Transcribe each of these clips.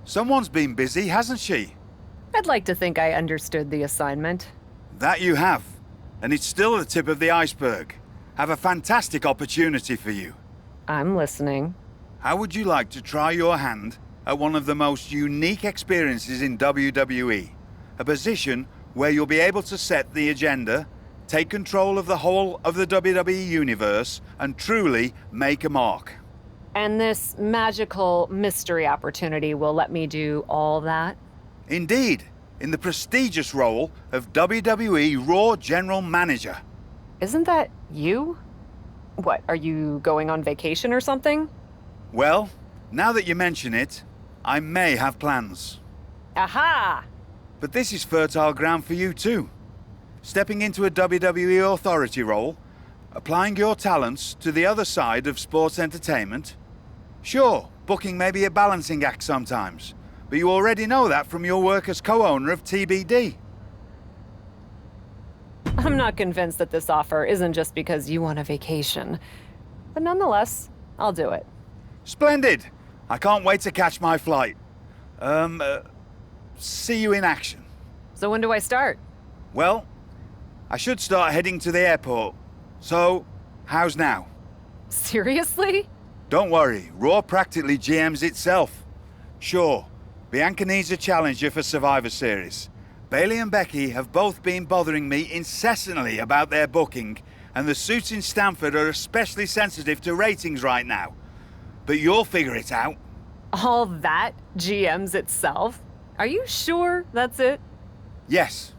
Someone's been busy, hasn't she? I'd like to think I understood the assignment. That you have. And it's still the tip of the iceberg. Have a fantastic opportunity for you. I'm listening. How would you like to try your hand at one of the most unique experiences in WWE? A position where you'll be able to set the agenda, take control of the whole of the WWE universe, and truly make a mark. And this magical mystery opportunity will let me do all that? Indeed, in the prestigious role of WWE Raw General Manager. Isn't that you? What, are you going on vacation or something? Well, now that you mention it, I may have plans. Aha! But this is fertile ground for you too. Stepping into a WWE authority role, applying your talents to the other side of sports entertainment. Sure, booking may be a balancing act sometimes, but you already know that from your work as co-owner of TBD. I'm not convinced that this offer isn't just because you want a vacation. But nonetheless, I'll do it. Splendid! I can't wait to catch my flight. See you in action. So when do I start? Well, I should start heading to the airport. So, how's now? Seriously? Don't worry, Raw practically GMs itself. Sure, Bianca needs a challenger for Survivor Series. Bayley and Becky have both been bothering me incessantly about their booking, and the suits in Stamford are especially sensitive to ratings right now. But you'll figure it out. All that GMs itself? Are you sure that's it? Yes.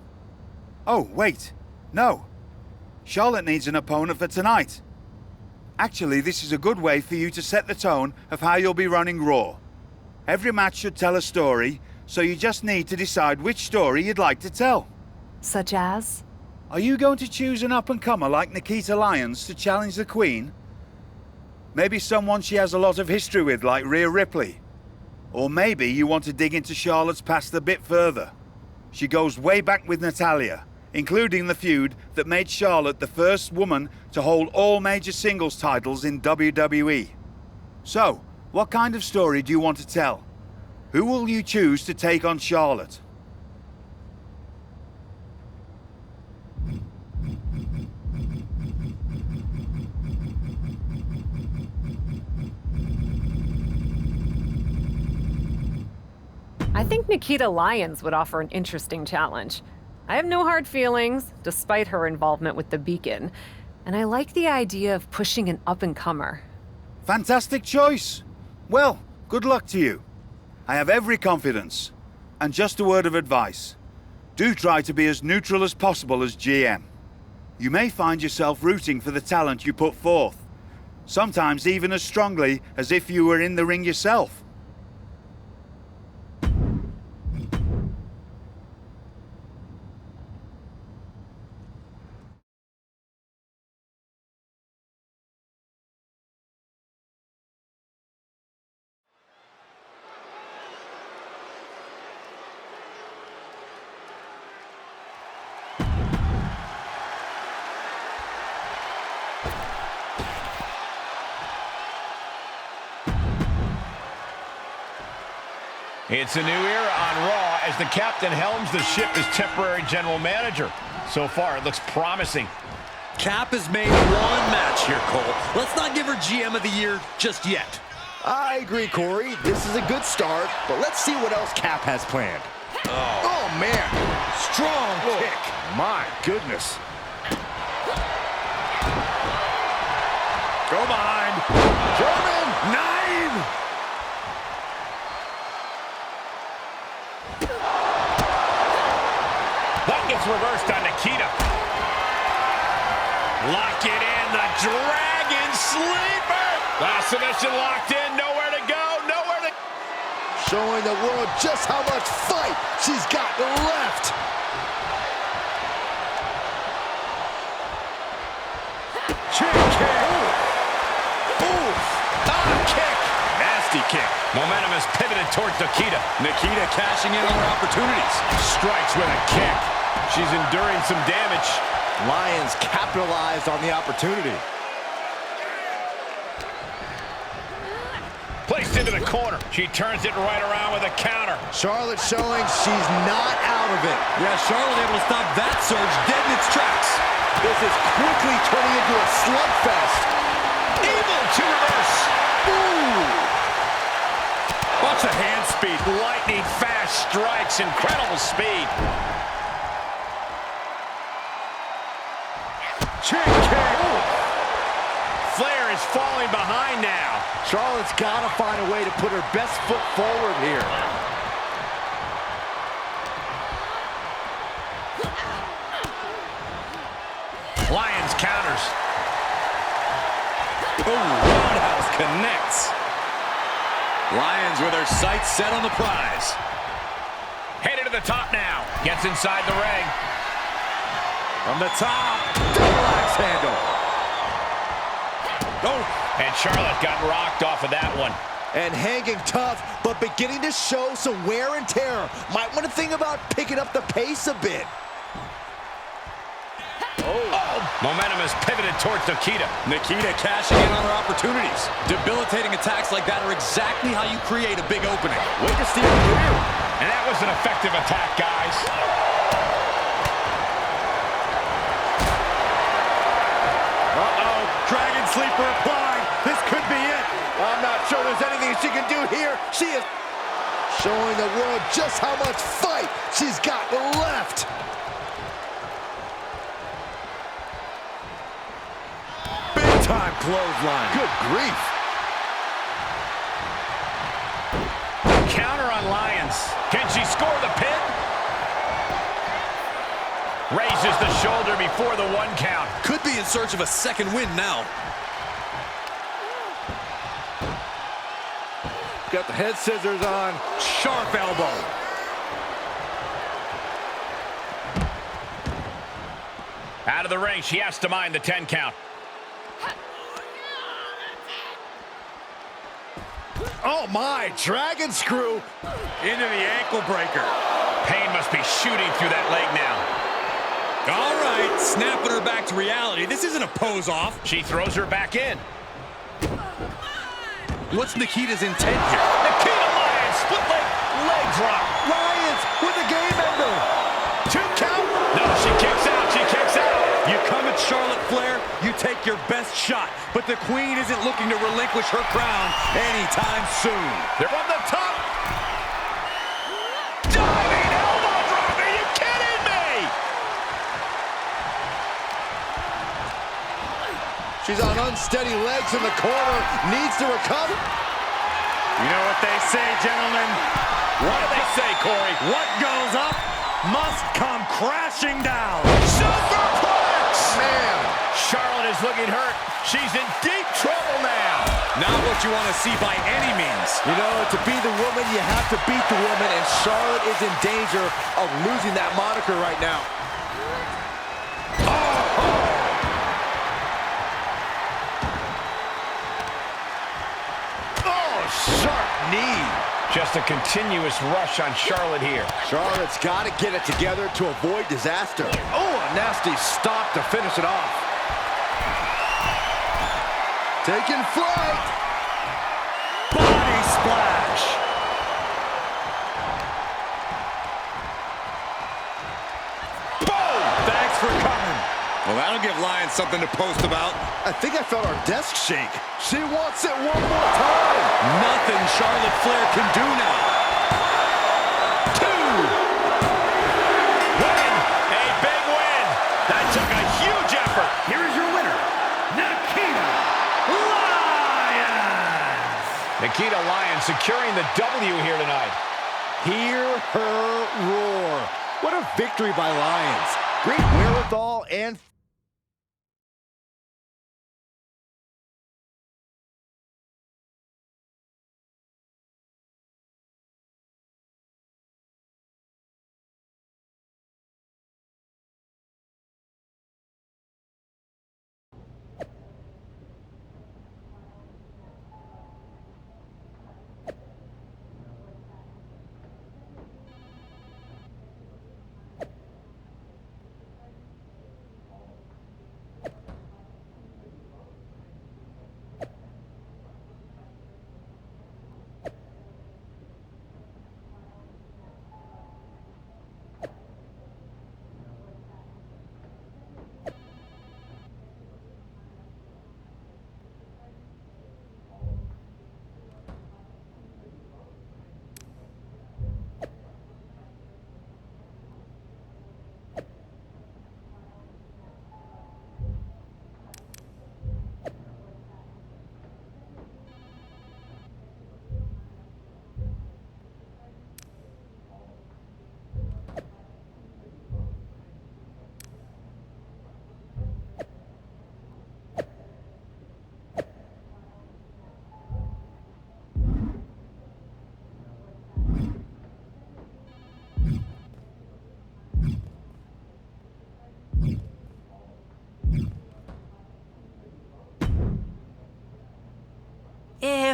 Oh, wait. No. Charlotte needs an opponent for tonight. Actually, this is a good way for you to set the tone of how you'll be running Raw. Every match should tell a story, so you just need to decide which story you'd like to tell. Such as? Are you going to choose an up-and-comer like Nikita Lyons to challenge the Queen? Maybe someone she has a lot of history with, like Rhea Ripley. Or maybe you want to dig into Charlotte's past a bit further. She goes way back with Natalya, including the feud that made Charlotte the first woman to hold all major singles titles in WWE. So, what kind of story do you want to tell? Who will you choose to take on Charlotte? I think Nikita Lyons would offer an interesting challenge. I have no hard feelings, despite her involvement with the Beacon, and I like the idea of pushing an up-and-comer. Fantastic choice! Well, good luck to you. I have every confidence. And just a word of advice. Do try to be as neutral as possible as GM. You may find yourself rooting for the talent you put forth, sometimes even as strongly as if you were in the ring yourself. It's a new era on Raw as the captain helms the ship as temporary general manager. So far, it looks promising. Cap has made one match here, Cole. Let's not give her GM of the year just yet. I agree, Corey. This is a good start, but let's see what else Cap has planned. Oh man. Strong kick. My goodness. Go behind. German 9. That gets reversed on Nikita. Lock it in, the Dragon Sleeper. The submission locked in, nowhere to go, nowhere to... Showing the world just how much fight she's got left. Kick. Ooh. Kick. Nasty kick. Momentum is pivoted towards Nikita. Nikita cashing in on her opportunities. Strikes with a kick. She's enduring some damage. Lyons capitalized on the opportunity. Placed into the corner. She turns it right around with a counter. Charlotte showing she's not out of it. Yeah, Charlotte able to stop that surge dead in its tracks. This is quickly turning into a slugfest. Able to reverse. Ooh! Watch the hand speed. Lightning fast strikes. Incredible speed. Chick kick. Flair is falling behind now. Charlotte's got to find a way to put her best foot forward here. Lions counters. Oh, roundhouse connects. Lions with their sights set on the prize. Headed to the top now. Gets inside the ring. From the top, double axe handle. Oh, and Charlotte got rocked off of that one. And hanging tough, but beginning to show some wear and tear. Might want to think about picking up the pace a bit. Oh, momentum is pivoted towards Nikita. Nikita cashing in on her opportunities. Debilitating attacks like that are exactly how you create a big opening. Way to steal clear. And that was an effective attack, guys. Uh-oh, Dragon Sleeper applied. This could be it. I'm not sure there's anything she can do here. She is showing the world just how much fight she's got left. Big time clothesline. Good grief. Counter on Lions. Can she score the pin? Raises the shoulder before the 1 count. Could be in search of a second win now. Got the head scissors on. Sharp elbow. Out of the ring, she has to mind the 10 count. Oh my, dragon screw into the ankle breaker. Pain must be shooting through that leg now. All right, snapping her back to reality. This isn't a pose off. She throws her back in. What's Nikita's intent here? Nikita Lyons, split leg drop. Lions with a game ender. 2 count. No, she kicks out, she kicks out. You come at Charlotte Flair, you take your best shot. But the Queen isn't looking to relinquish her crown anytime soon. They're on the top. Diving elbow drop. Are you kidding me? She's on unsteady legs in the corner. Needs to recover. You know what they say, gentlemen? What do they say, Corey? What goes up must come crashing down. Superplex! Man. Charlotte is looking hurt. She's in deep trouble now. Not what you want to see by any means. You know, to be the woman, you have to beat the woman, and Charlotte is in danger of losing that moniker right now. Oh, sharp knee. Just a continuous rush on Charlotte here. Charlotte's got to get it together to avoid disaster. Oh, a nasty stop to finish it off. Taking flight. Body splash. Boom! Thanks for coming. Well, that'll give Lions something to post about. I think I felt our desk shake. She wants it one more time. Nothing Charlotte Flair can do now. 2. Win! A big win! That took a huge effort. Here is your winner, Nikita Lyons! Nikita Lyons securing the W here tonight. Hear her roar. What a victory by Lions. Great wherewithal and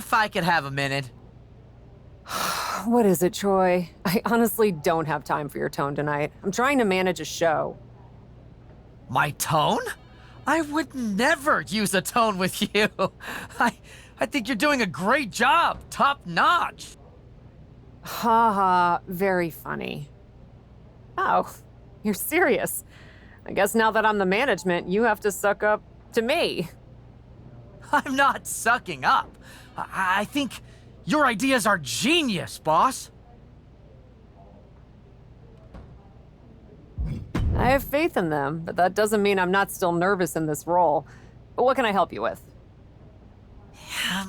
If I could have a minute. What is it, Troy? I honestly don't have time for your tone tonight. I'm trying to manage a show. My tone? I would never use a tone with you. I think you're doing a great job. Top notch. Ha ha, very funny. Oh, you're serious. I guess now that I'm the management, you have to suck up to me. I'm not sucking up. I think your ideas are genius, boss. I have faith in them, but that doesn't mean I'm not still nervous in this role. But what can I help you with?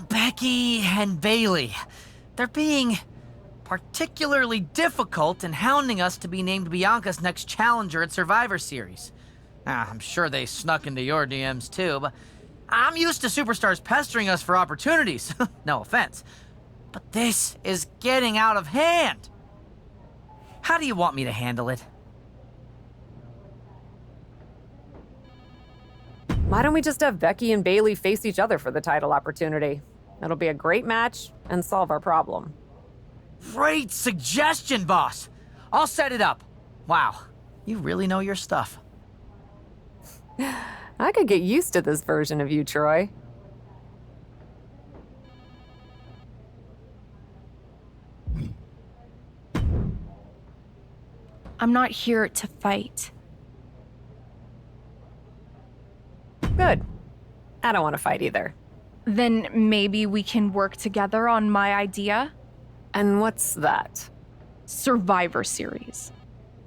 Becky and Bailey. They're being particularly difficult in hounding us to be named Bianca's next challenger at Survivor Series. I'm sure they snuck into your DMs too, but I'm used to superstars pestering us for opportunities. No offense. But this is getting out of hand. How do you want me to handle it? Why don't we just have Becky and Bailey face each other for the title opportunity? It'll be a great match and solve our problem. Great suggestion, boss. I'll set it up. Wow, you really know your stuff. I could get used to this version of you, Troy. I'm not here to fight. Good. I don't want to fight either. Then maybe we can work together on my idea? And what's that? Survivor Series.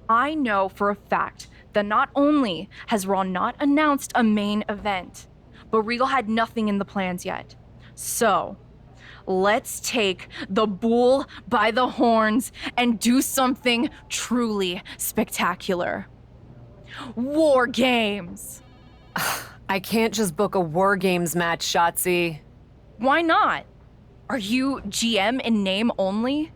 I know for a fact that not only has Raw not announced a main event, but Regal had nothing in the plans yet. So, let's take the bull by the horns and do something truly spectacular. War Games! I can't just book a War Games match, Shotzi. Why not? Are you GM in name only?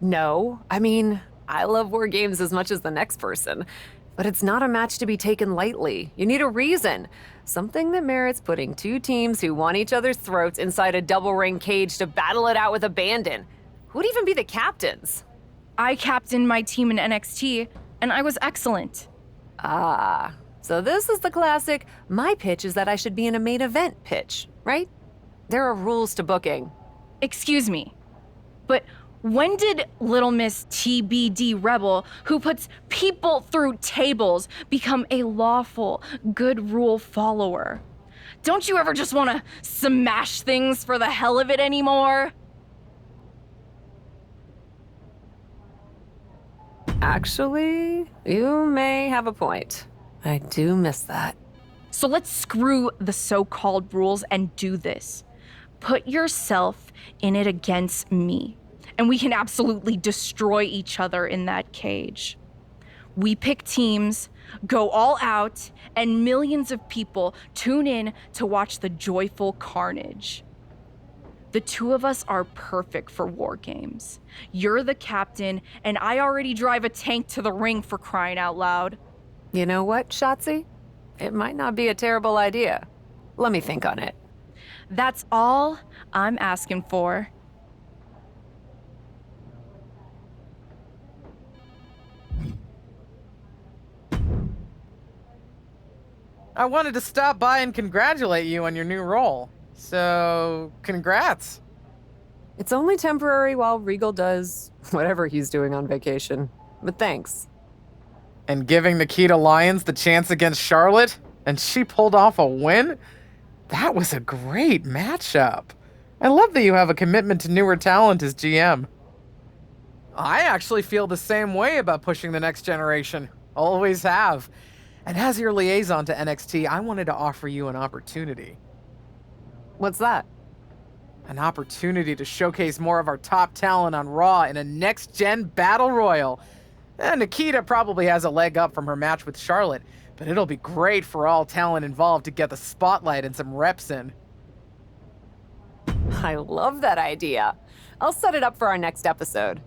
No, I mean, I love War Games as much as the next person. But it's not a match to be taken lightly. You need a reason. Something that merits putting two teams who want each other's throats inside a double ring cage to battle it out with abandon. Who'd even be the captains? I captained my team in NXT, and I was excellent. Ah, so this is the classic, my pitch is that I should be in a main event pitch, right? There are rules to booking. Excuse me, but when did Little Miss TBD Rebel, who puts people through tables, become a lawful, good rule follower? Don't you ever just want to smash things for the hell of it anymore? Actually, you may have a point. I do miss that. So let's screw the so-called rules and do this. Put yourself in it against me, and we can absolutely destroy each other in that cage. We pick teams, go all out, and millions of people tune in to watch the joyful carnage. The two of us are perfect for War Games. You're the captain, and I already drive a tank to the ring, for crying out loud. You know what, Shotzi? It might not be a terrible idea. Let me think on it. That's all I'm asking for. I wanted to stop by and congratulate you on your new role. So, congrats. It's only temporary while Regal does whatever he's doing on vacation. But thanks. And giving Nikita Lyons the chance against Charlotte, and she pulled off a win? That was a great matchup. I love that you have a commitment to newer talent as GM. I actually feel the same way about pushing the next generation. Always have. And as your liaison to NXT, I wanted to offer you an opportunity. What's that? An opportunity to showcase more of our top talent on Raw in a next-gen battle royal. Nikita probably has a leg up from her match with Charlotte, but it'll be great for all talent involved to get the spotlight and some reps in. I love that idea. I'll set it up for our next episode.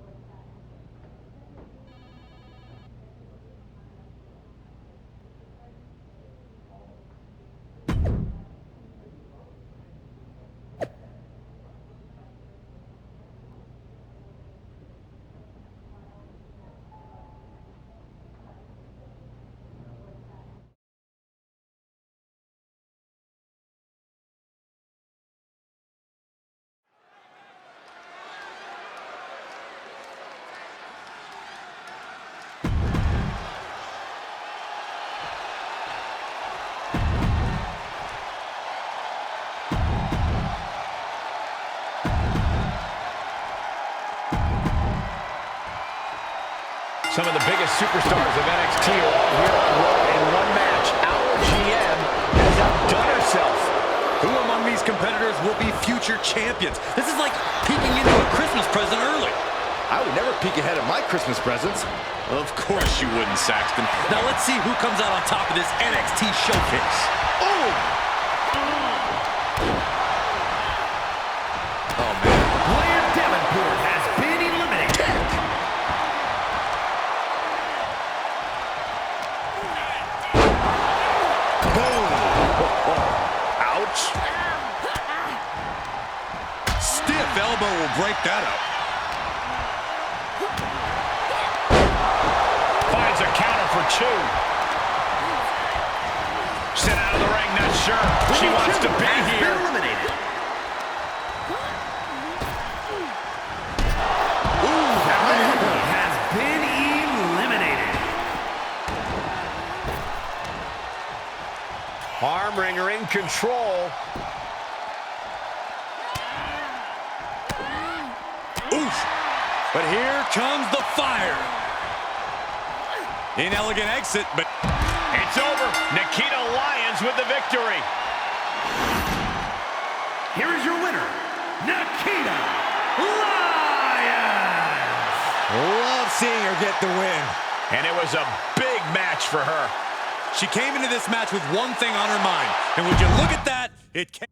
Some of the biggest superstars of NXT are all here on Raw in one match. Our GM has outdone herself. Who among these competitors will be future champions? This is like peeking into a Christmas present early. I would never peek ahead of my Christmas presents. Of course you wouldn't, Saxton. Now let's see who comes out on top of this NXT showcase. Oh! Oh, man. William Davenport has been eliminated. Boom! Ouch. Stiff elbow will break that up. Finds a counter for 2. Sent out of the ring, not sure she wants to be Has here. been eliminated. Davenport has been eliminated. Arm wringer in control. Oof! But here comes the fire. Inelegant exit, but It's over. Nikita Lyons with the victory. Here is your winner, Nikita Lyons. love seeing her get the win. And it was a big match for her. She came into this match with one thing on her mind. And would you look at that? It came.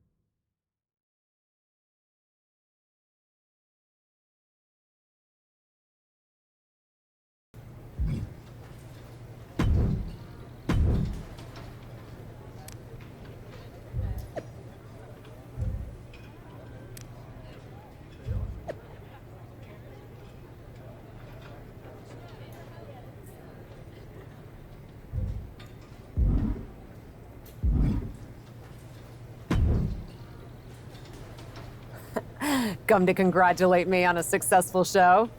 Come to congratulate me on a successful show?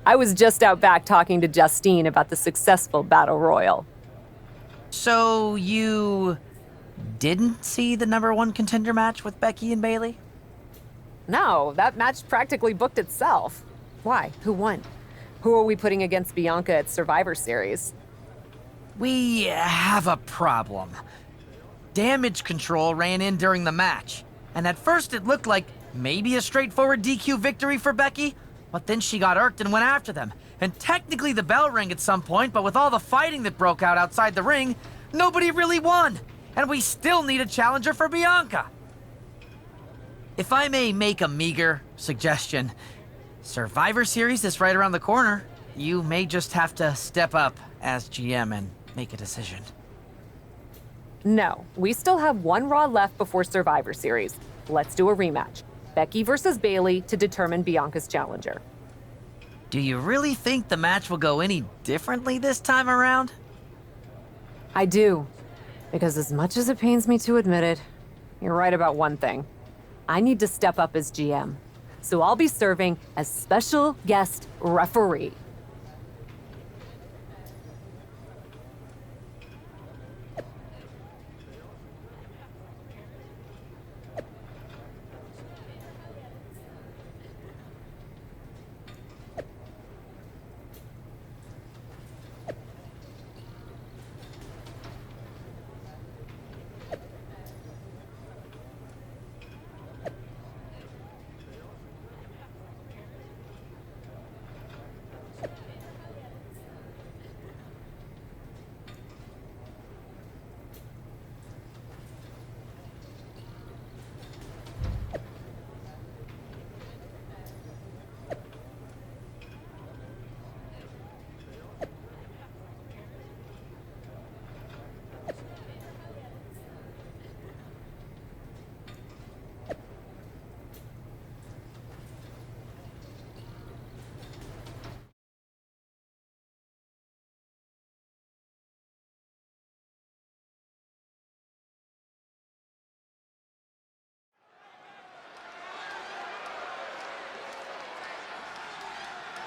I was just out back talking to Justine about the successful Battle Royal. So you didn't see the #1 contender match with Becky and Bayley? No, that match practically booked itself. Why? Who won? Who are we putting against Bianca at Survivor Series? We have a problem. Damage Control ran in during the match, and at first it looked like maybe a straightforward DQ victory for Becky, but then she got irked and went after them. And technically the bell rang at some point, but with all the fighting that broke out outside the ring, nobody really won. And we still need a challenger for Bianca. If I may make a meager suggestion, Survivor Series is right around the corner. You may just have to step up as GM and make a decision. No, we still have one Raw left before Survivor Series. Let's do a rematch. Becky versus Bayley to determine Bianca's challenger. Do you really think the match will go any differently this time around? I do. Because as much as it pains me to admit it, you're right about one thing. I need to step up as GM. So I'll be serving as special guest referee.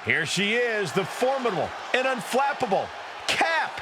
Here she is, the formidable and unflappable Cap.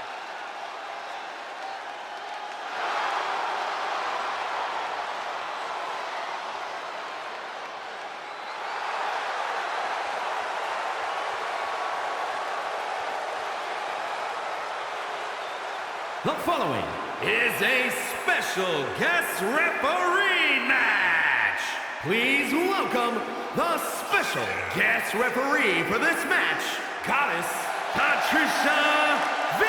The following is a special guest referee match. Please welcome the special guest referee for this match, Goddess Patricia V.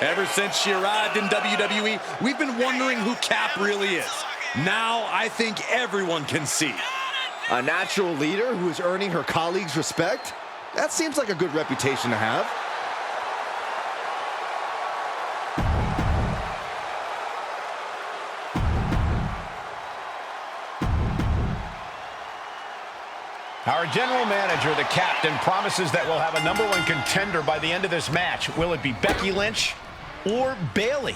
Ever since she arrived in WWE, we've been wondering who Cap really is. Now I think everyone can see. A natural leader who is earning her colleagues' respect? That seems like a good reputation to have. Our general manager, the captain, promises that we'll have a #1 contender by the end of this match. Will it be Becky Lynch or Bayley?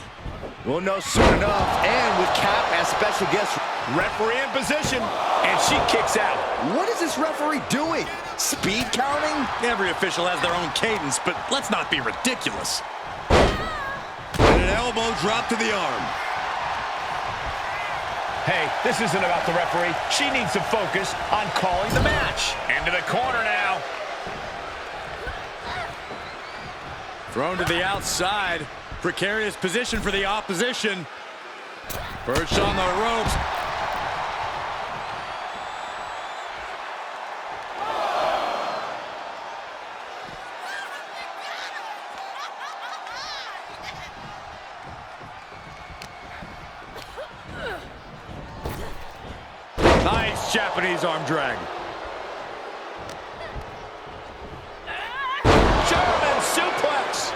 We'll know soon enough, and with Cap as special guest Referee in position, and she kicks out. what is this referee doing? Speed counting? Every official has their own cadence, but let's not be ridiculous. And an elbow drop to the arm. Hey, this isn't about the referee. She needs to focus on calling the match. Into the corner now. Thrown to the outside. Precarious position for the opposition. Perched on the ropes. Nice Japanese arm drag. German suplex.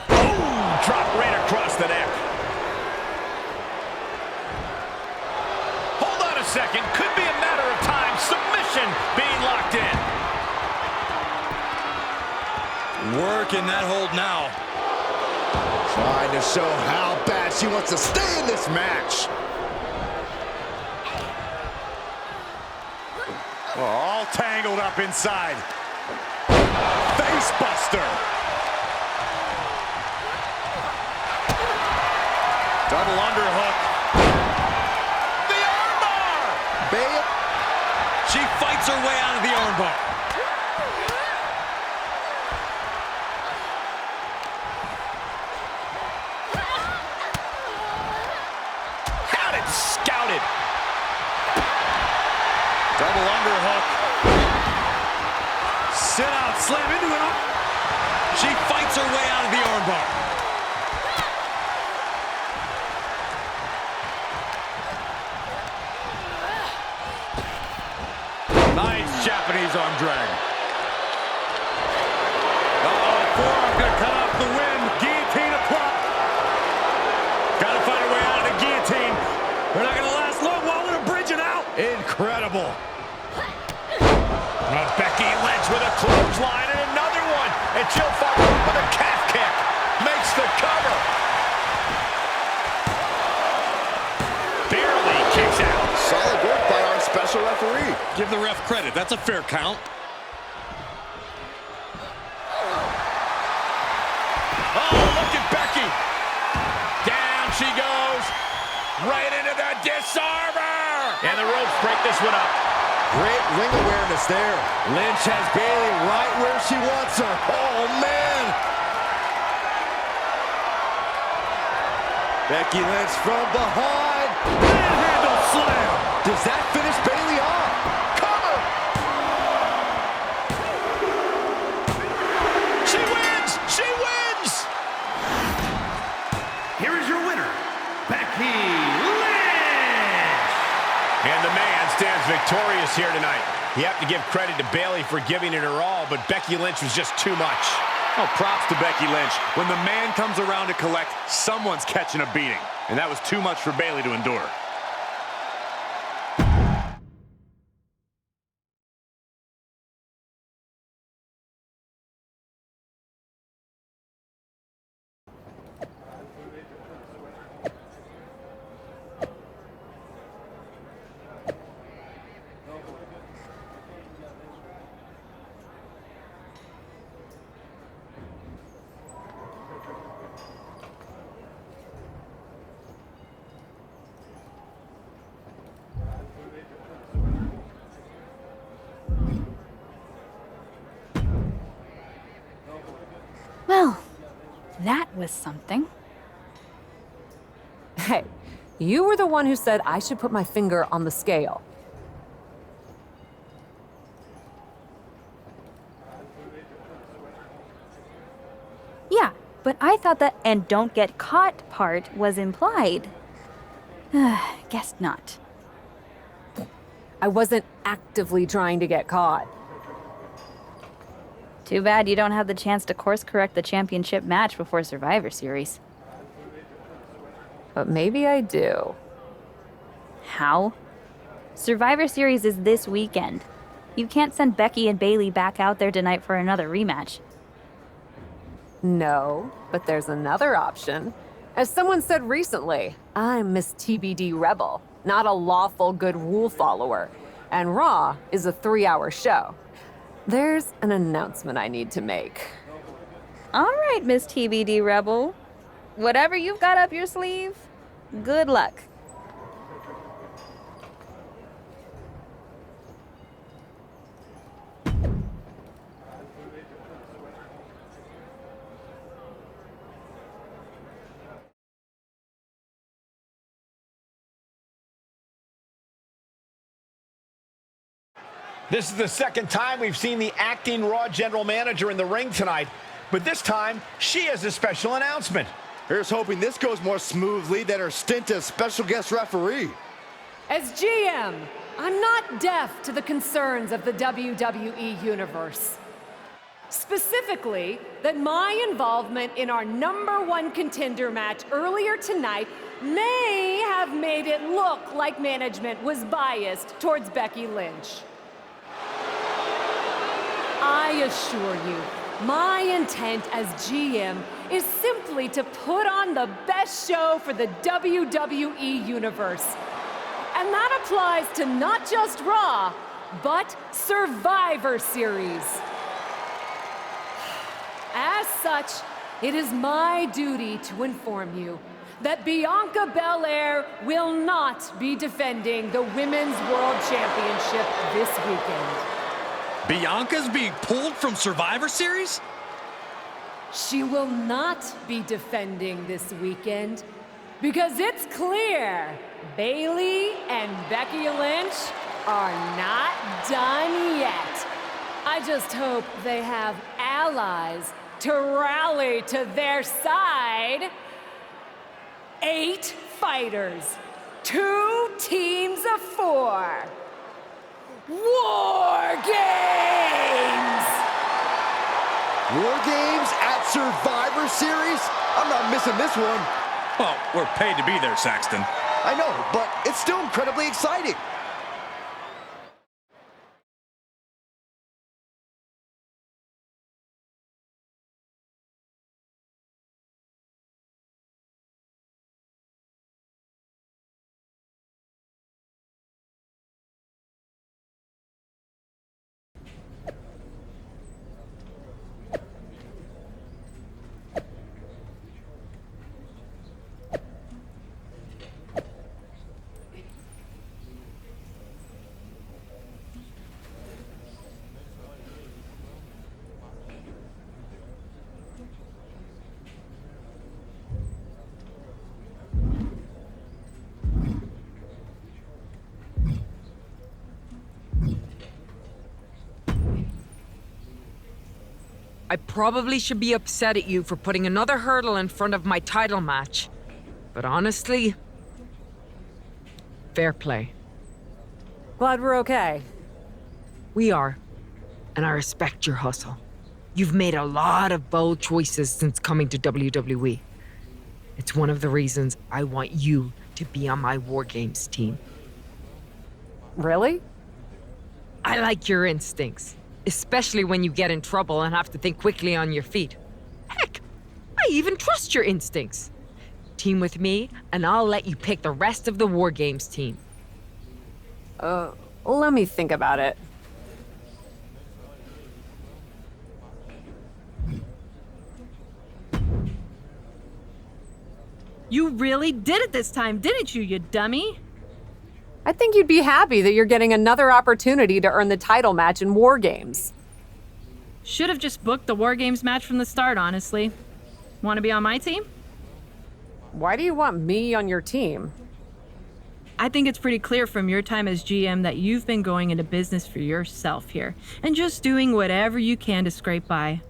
Oh, drop right across the neck. Hold on a second. Could be a matter of time. Submission being locked in. Working that hold now. Trying to show how bad she wants to stay in this match. All tangled up inside. Face buster. Double underhook. The armbar. Babe, She fights her way out of the armbar. Counted, scouted. Double underhook. Sit out, slam into it. She fights her way out of the armbar. Nice Japanese arm drag. Uh-oh, forearm gonna cut off the wind. Guillotine applied. Gotta find a way out of the guillotine. They're not gonna last long while they're bridging out. Incredible. Becky Lynch with a clothesline and another one. And she'll follow up with a calf kick. Makes the cover. Barely kicks out. solid work by our special referee. Give the ref credit. That's a fair count. Oh, look at Becky. Down she goes. Right into the disarmer. And the ropes break this one up. Great ring awareness there. Lynch has Bayley right where she wants her. Oh, man. Becky Lynch from behind. Manhandle slam. Does that finish Bayley off? Cover. She wins. She wins. Here is your winner, Becky Lynch. And the man stands victorious here tonight. You have to give credit to Bayley for giving it her all, but Becky Lynch was just too much. Oh, props to Becky Lynch. When the man comes around to collect, someone's catching a beating. And that was too much for Bayley to endure. That was something. Hey, you were the one who said I should put my finger on the scale. Yeah, but I thought that "and don't get caught" part was implied. Guess not. I wasn't actively trying to get caught. Too bad you don't have the chance to course correct the championship match before Survivor Series. But maybe I do. How? Survivor Series is this weekend. You can't send Becky and Bailey back out there tonight for another rematch. No, but there's another option. As someone said recently, I'm Miss TBD Rebel, not a lawful good rule follower. And Raw is a 3-hour show. There's an announcement I need to make. All right, Miss TBD Rebel. Whatever you've got up your sleeve, good luck. This is the second time we've seen the acting Raw general manager in the ring tonight, but this time she has a special announcement. Here's hoping this goes more smoothly than her stint as special guest referee. As GM, I'm not deaf to the concerns of the WWE Universe. Specifically, that my involvement in our #1 contender match earlier tonight may have made it look like management was biased towards Becky Lynch. I assure you, my intent as GM is simply to put on the best show for the WWE Universe. And that applies to not just Raw, but Survivor Series. As such, it is my duty to inform you that Bianca Belair will not be defending the Women's World Championship this weekend. Bianca's being pulled from Survivor Series? She will not be defending this weekend because it's clear Bailey and Becky Lynch are not done yet. I just hope they have allies to rally to their side. 8 fighters, 2 teams of 4. War Games! War Games at Survivor Series? I'm not missing this one. Well, we're paid to be there, Saxton. I know, but it's still incredibly exciting. I probably should be upset at you for putting another hurdle in front of my title match. But honestly, fair play. Glad we're okay. We are, and I respect your hustle. You've made a lot of bold choices since coming to WWE. It's one of the reasons I want you to be on my War Games team. Really? I like your instincts, especially when you get in trouble and have to think quickly on your feet. Heck, I even trust your instincts. Team with me, and I'll let you pick the rest of the War Games team. Let me think about it. You really did it this time, didn't you, you dummy? I think you'd be happy that you're getting another opportunity to earn the title match in War Games. Should have just booked the War Games match from the start, honestly. Want to be on my team? Why do you want me on your team? I think it's pretty clear from your time as GM that you've been going into business for yourself here and just doing whatever you can to scrape by.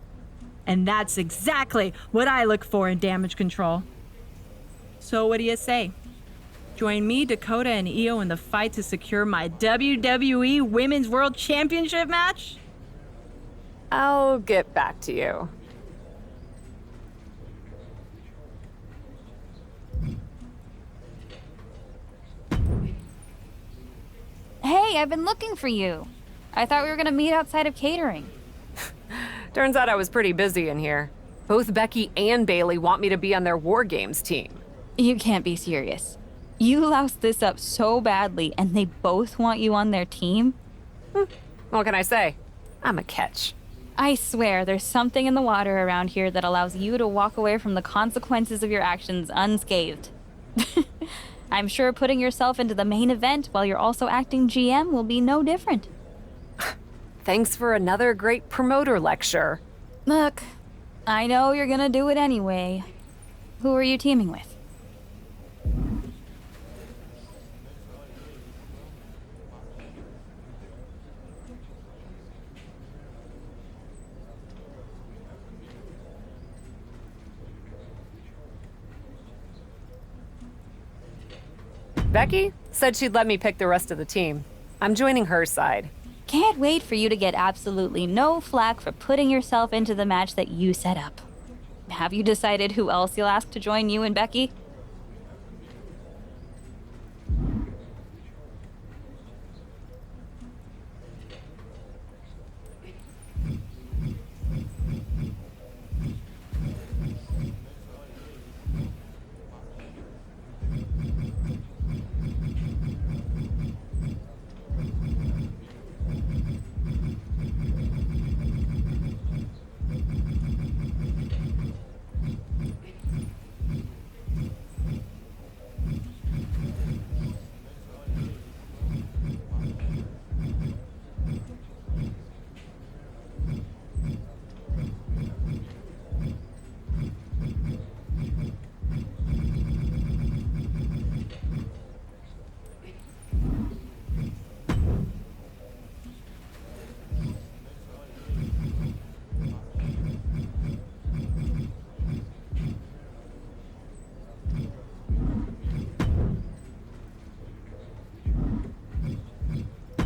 And that's exactly what I look for in damage control. So what do you say? Join me, Dakota, and Io in the fight to secure my WWE Women's World Championship match? I'll get back to you. Hey, I've been looking for you. I thought we were gonna meet outside of catering. Turns out I was pretty busy in here. Both Becky and Bailey want me to be on their War Games team. You can't be serious. You loused this up so badly, and they both want you on their team? What can I say? I'm a catch. I swear, there's something in the water around here that allows you to walk away from the consequences of your actions unscathed. I'm sure putting yourself into the main event while you're also acting GM will be no different. Thanks for another great promoter lecture. Look, I know you're gonna do it anyway. Who are you teaming with? Becky said she'd let me pick the rest of the team. I'm joining her side. Can't wait for you to get absolutely no flack for putting yourself into the match that you set up. Have you decided who else you'll ask to join you and Becky?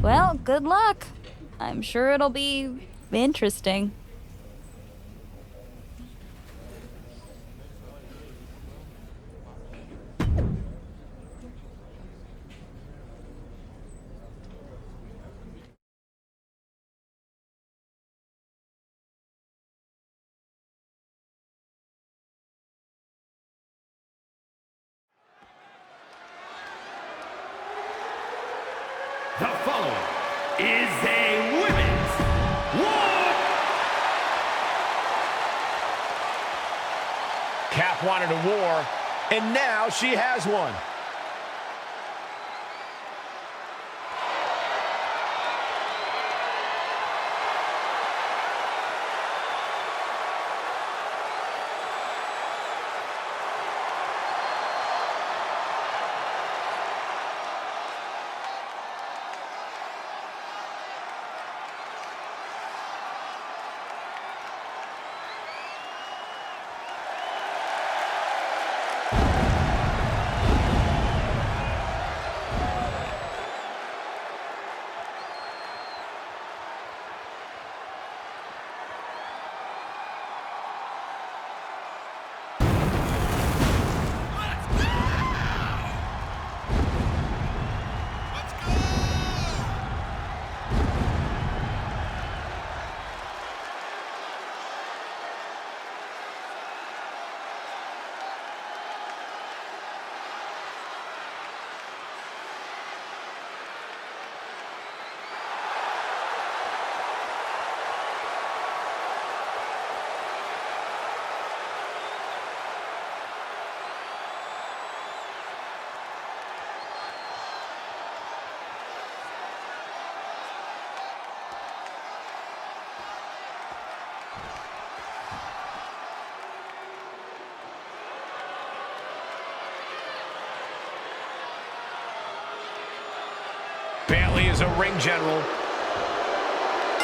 Well, good luck. I'm sure it'll be interesting. The following is a women's war. Cap wanted a war, and now she has one. Bayley is a ring general.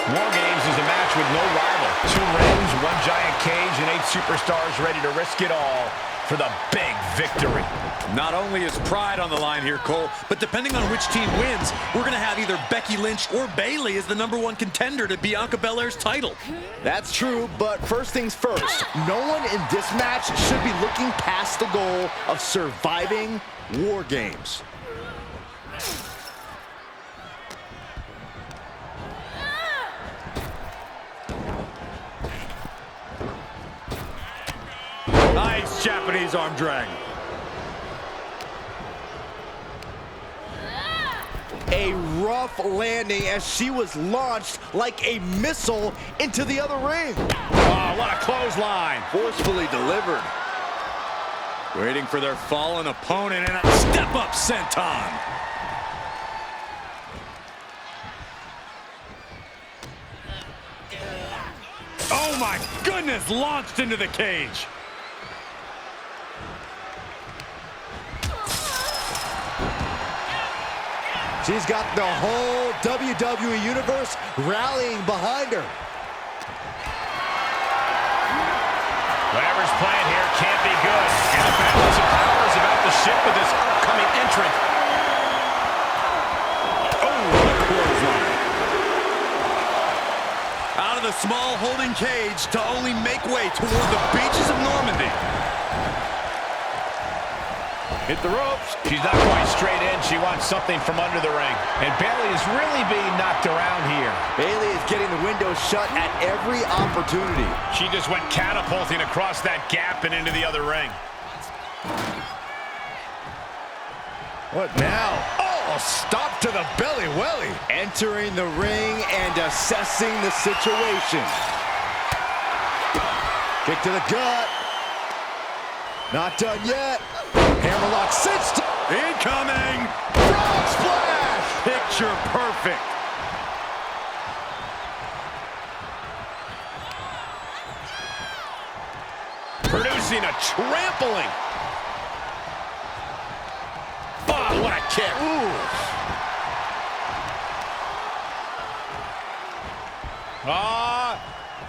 War Games is a match with no rival. 2 rings, 1 giant cage, and 8 superstars ready to risk it all for the big victory. Not only is pride on the line here, Cole, but depending on which team wins, we're going to have either Becky Lynch or Bayley as the #1 contender to Bianca Belair's title. That's true, but first things first, no one in this match should be looking past the goal of surviving War Games. Nice Japanese arm drag. A rough landing as she was launched like a missile into the other ring. Oh, what a clothesline. Forcefully delivered. Waiting for their fallen opponent and a step-up senton. Oh my goodness, launched into the cage. She's got the whole WWE Universe rallying behind her. Whatever's playing here can't be good. And the balance of power is about to shift with this upcoming entrant. Oh, what a clothesline. Out of the small holding cage to only make way toward the beaches of Normandy. Hit the ropes. She's not going straight in. She wants something from under the ring. And Bayley is really being knocked around here. Bayley is getting the window shut at every opportunity. She just went catapulting across that gap and into the other ring. What now? Oh, stop to the belly welly. Entering the ring and assessing the situation. Kick to the gut. Not done yet. Hammerlock cinched. Incoming. Frog splash. Picture perfect. Producing a trampling. Oh, what a kick.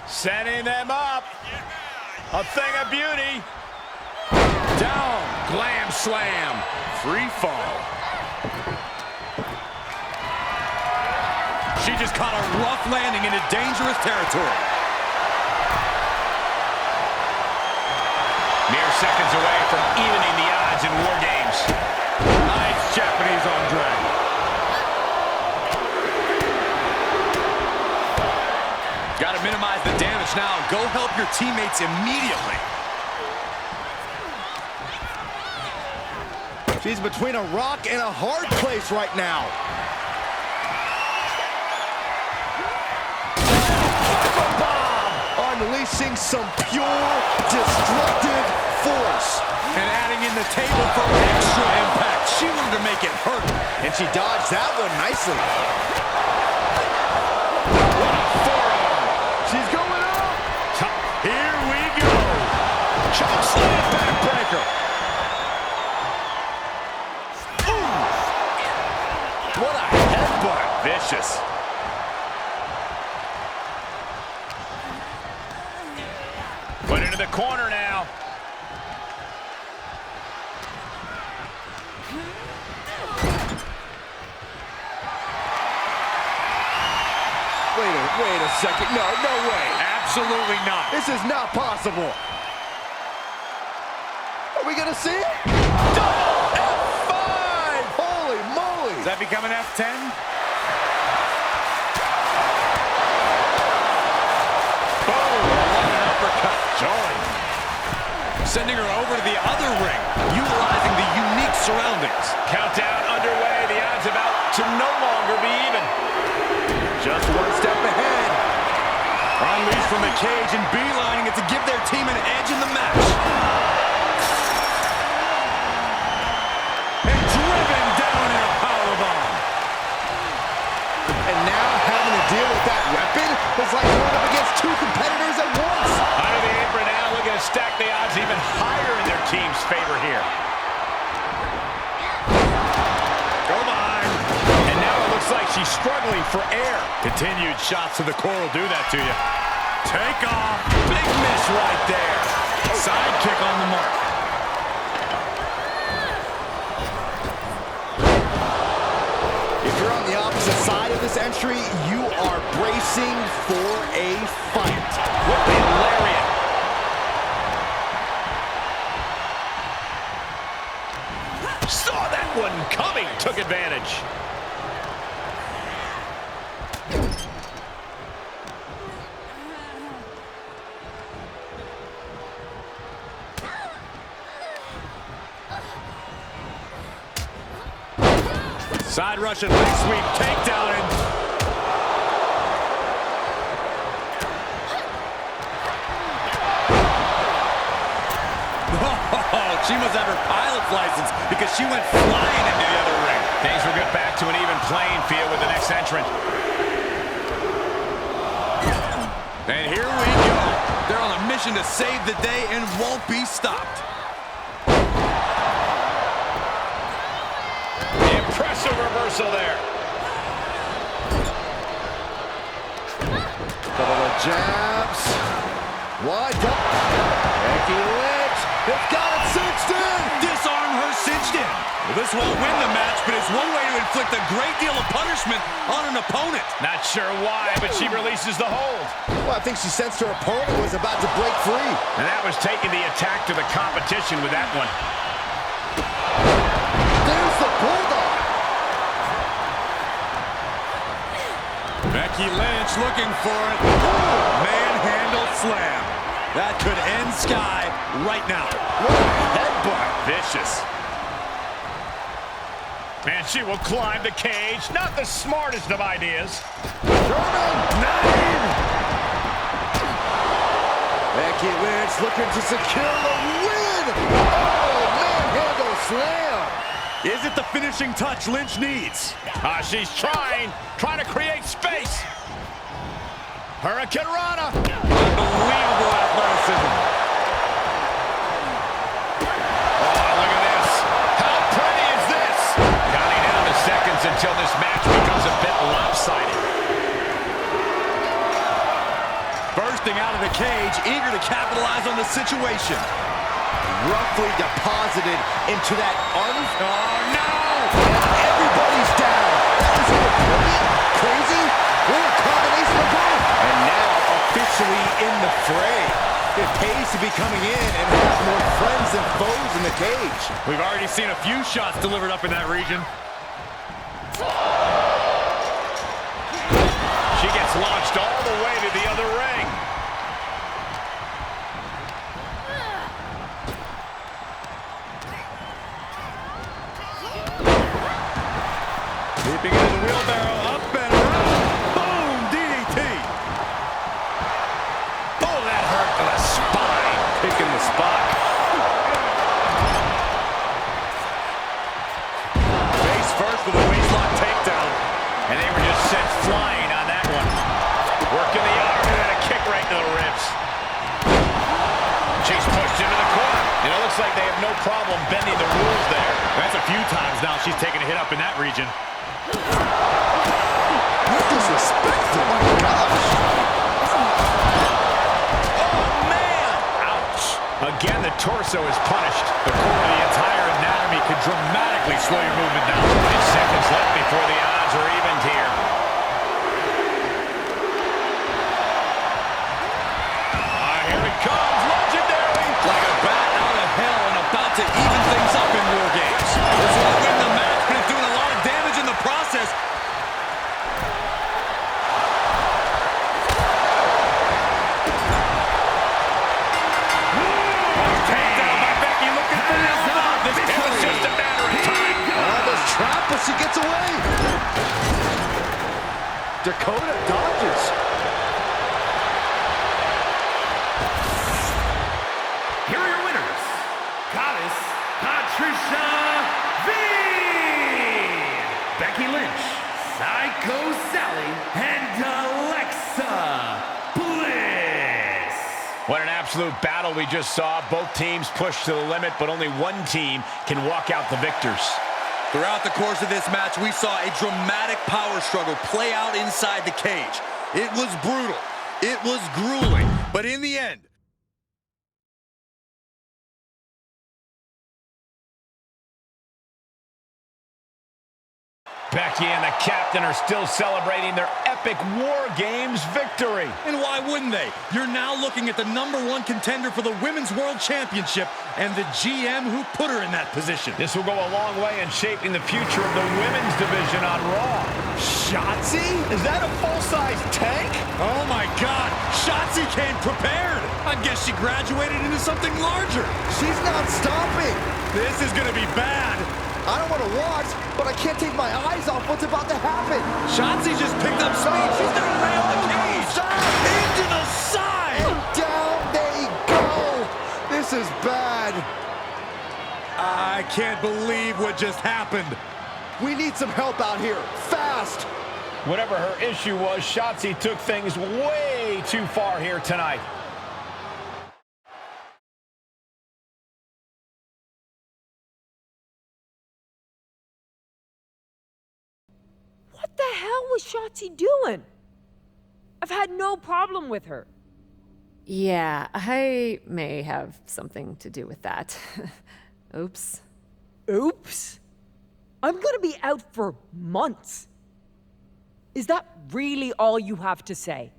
Setting them up. A thing of beauty. Down. Glam slam. Free fall. She just caught a rough landing into dangerous territory. Mere seconds away from evening the odds in War Games. Nice Japanese arm drag. Got to minimize the damage now and go help your teammates immediately. She's between a rock and a hard place right now. Bomb! Unleashing some pure, destructive force. And adding in the table for extra impact. She wanted to make it hurt. And she dodged that one nicely. She's going up. Here we go. Choke slam backbreaker. What a headbutt. Vicious. Put into the corner now. Wait a second. No way. Absolutely not. This is not possible. Are we going to see it? Double F5! Holy moly. Does that become an F10? Boom! What an uppercut. Joy. Sending her over to the other ring, utilizing the unique surroundings. Countdown underway. The odds about to no longer be even. Just one step ahead. Unleashed from the cage and beelining it to give their team an edge in the match. And driven down in a powerbomb. And now having to deal with that weapon is like going up against two competitors at once. Under the apron now, looking to stack the odds even higher in their team's favor here. Go behind. And now it looks she's struggling for air. Continued shots to the core will do that to you. Take off. Big miss right there. Side kick on the mark. If you're on the opposite side of this entry, you are bracing for a fight. Whipping lariat. Saw that one coming. Took advantage. Side Russian leg sweep, takedown, and she must have her pilot's license because she went flying into the other ring. Things will get back to an even playing field with the next entrant. And here we go. They're on a mission to save the day and won't be stopped. Impressive reversal there. Couple of jabs. Wide up. Becky Lynch has got it cinched in. Disarm her cinched in. Well, this won't win the match, but it's one way to inflict a great deal of punishment on an opponent. Not sure why, but she releases the hold. Well, I think she sensed her opponent was about to break free. And that was taking the attack to the competition with that one. There's the bulldog. Becky Lynch looking for it. Manhandle slam. That could end Sky right now. What a headbutt. Vicious. And she will climb the cage. Not the smartest of ideas. German 9. Becky Lynch looking to secure the win. Oh, manhandle slam. Is it the finishing touch Lynch needs? She's trying to create space. Hurricane Rana. Unbelievable athleticism. Oh, look at this. How pretty is this? Counting down the seconds until this match becomes a bit lopsided. Bursting out of the cage, eager to capitalize on the situation. Roughly deposited into that Oh, no! Everybody's down. That was either brilliant, crazy, or a combination of both. And now officially in the fray. It pays to be coming in and have more friends than foes in the cage. We've already seen a few shots delivered up in that region. She gets launched all the way to the other ring. Leaping into the wheelbarrow, up and around. Boom, DDT. Oh, that hurt to the spine. Picking the spot. Face first with a waistlock takedown. And they were just sent flying on that one. Working the arm and then a kick right to the ribs. She's pushed into the corner. And it looks like they have no problem bending the rules there. That's a few times now she's taken a hit up in that region. What disrespectful, my gosh. Oh, man! Ouch. Again, the torso is punished. The core of the entire anatomy could dramatically slow your movement down. 5 seconds left before the odds are evened here. Here it comes. Legendary. Like a bat out of hell and about to even things up in War Games. This won't win the match, but it's doing a lot of damage in the process. Takedown by Becky, looking for the elbow. This was just a matter of time. Almost trapped, but she gets away. Dakota dodges. Here are your winners, Goddess Patricia V, Becky Lynch, Psycho Sally, and Alexa Bliss. What an absolute battle we just saw. Both teams pushed to the limit, but only one team can walk out the victors. Throughout the course of this match, we saw a dramatic power struggle play out inside the cage. It was brutal. It was grueling. But in the end, Becky and the captain are still celebrating their epic War Games victory. and why wouldn't they? You're now looking at the #1 contender for the Women's World Championship and the GM who put her in that position. This will go a long way in shaping the future of the women's division on Raw. Shotzi? Is that a full-size tank? Oh my God, Shotzi came prepared. I guess she graduated into something larger. She's not stopping. This is gonna be bad. I don't want to watch, but I can't take my eyes off what's about to happen. Shotzi just picked up speed. She's gonna rail the cage. Into the side. Down they go. This is bad. I can't believe what just happened. We need some help out here, fast. Whatever her issue was, Shotzi took things way too far here tonight. What the hell was Shotzi doing? I've had no problem with her. Yeah, I may have something to do with that. Oops. Oops. I'm gonna be out for months. Is that really all you have to say?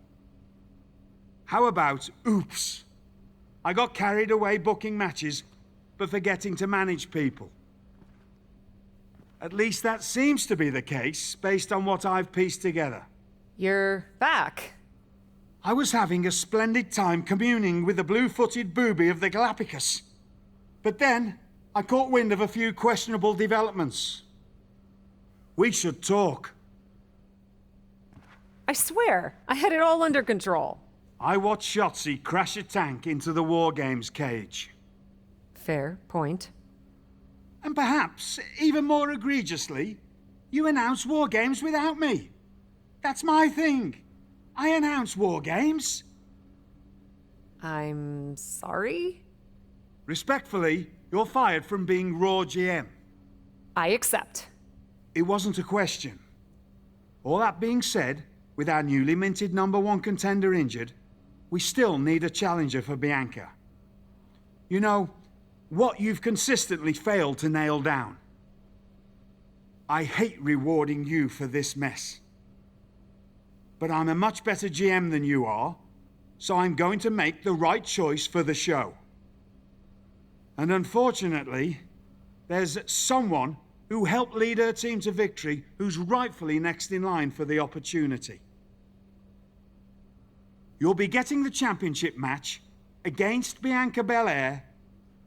How about oops? I got carried away booking matches, but forgetting to manage people. At least that seems to be the case, based on what I've pieced together. You're back. I was having a splendid time communing with the blue-footed booby of the Galapagos. But then, I caught wind of a few questionable developments. We should talk. I swear, I had it all under control. I watched Shotzi crash a tank into the War Games cage. Fair point. And perhaps, even more egregiously, you announce War Games without me. That's my thing. I announce War Games. I'm sorry? Respectfully, you're fired from being Raw GM. I accept. It wasn't a question. All that being said, with our newly minted #1 contender injured, we still need a challenger for Bianca. You know, what you've consistently failed to nail down. I hate rewarding you for this mess. But I'm a much better GM than you are, so I'm going to make the right choice for the show. And unfortunately, there's someone who helped lead her team to victory who's rightfully next in line for the opportunity. You'll be getting the championship match against Bianca Belair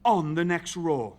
on the next Raw.